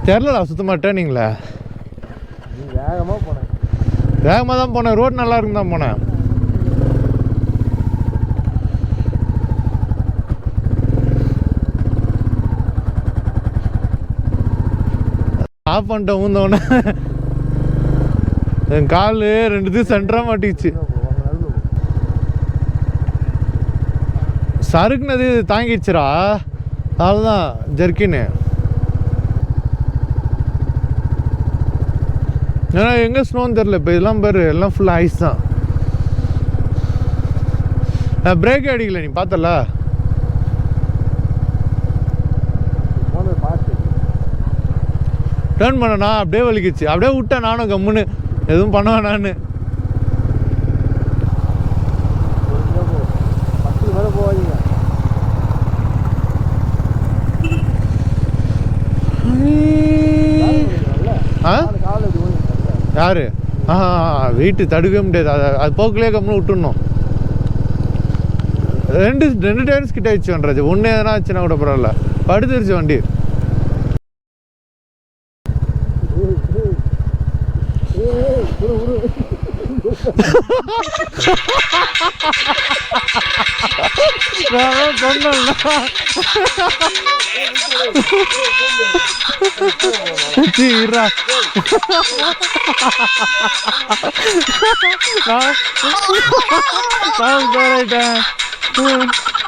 தெரியலடா சுத்தமாக டேர்னிங்கில் வேகமாக போனேன். வேகமாக தான் போனேன். ரோடு நல்லா இருக்குன்னு தான் போனேன். ஆஃப் பண்ணிட்டேன் ஊந்தோடனே என் கால் ரெண்டுத்தையும் சென்டராக மாட்டிச்சு. சறுக்குனது தாங்கிடுச்சுரா, அவ்வளோதான் ஜெர்க்கின்னு. ஏன்னா எங்கே ஸ்னோன்னு தெரில. இப்போ இதெல்லாம் பேர் எல்லாம் ஃபுல்லாக ஐஸ் தான். நான் பிரேக்கே அடிக்கல, நீ பார்த்தல. டேர்ன் பண்ணனா அப்படியே வலிக்குச்சு. அப்படியே விட்டேன் நானும் கம்முன்னு, எதுவும் பண்ண வேணான்னு. யாரு வீட்டு தடுக்கவே முடியாது. அது போக்குலேயே கம்முன்னு விட்டுடணும். ரெண்டு டயர்ஸ் கிட்ட ஆயிடுச்சு வண்றது. ஒன்று எதனா ஆச்சுன்னா கூட பரவாயில்ல, படுத்துருச்சு வண்டி.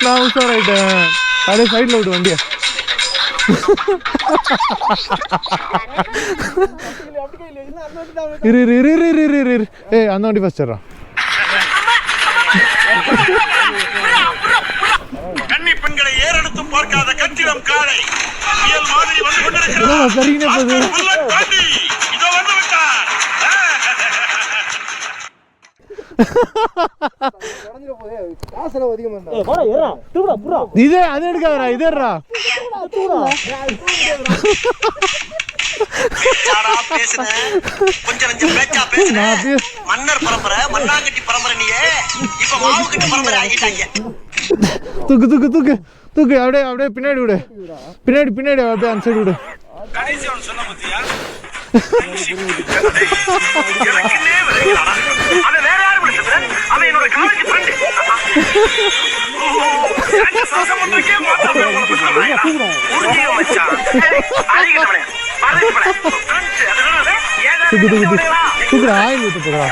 நான் உஷாராயிட்டேன். அப்படியே சைட்ல விட்டு வண்டிய. ஏய் அந்த வண்டி ஃபர்ஸ்ட் ஏறா. கன்னி பெண்களை ஏறெடுத்து பார்க்காத கச்சிடம் காளை புயல் மாதிரி வந்து கொண்டிருக்கிறார். சரிங்க போகுது. இதோ வந்து விட்டார். இதே அது எடுக்காதரா, இதேறா. மன்னர் பரம்பரை, மண்ணாங்கட்டி பரம்பரை. நீயே இப்ப மாவுக்கட்டி பரம்பரை ஆகிட்டாங்க. தூக்கு தூக்கு தூக்கு தூக்கு. அப்படியே அப்படியே பின்னாடி விடு. பின்னாடி பின்னாடி அப்படியே அந்த சைடு விடு. சொன்ன பத்தியா ஆயில் ஊத்து போடுறா.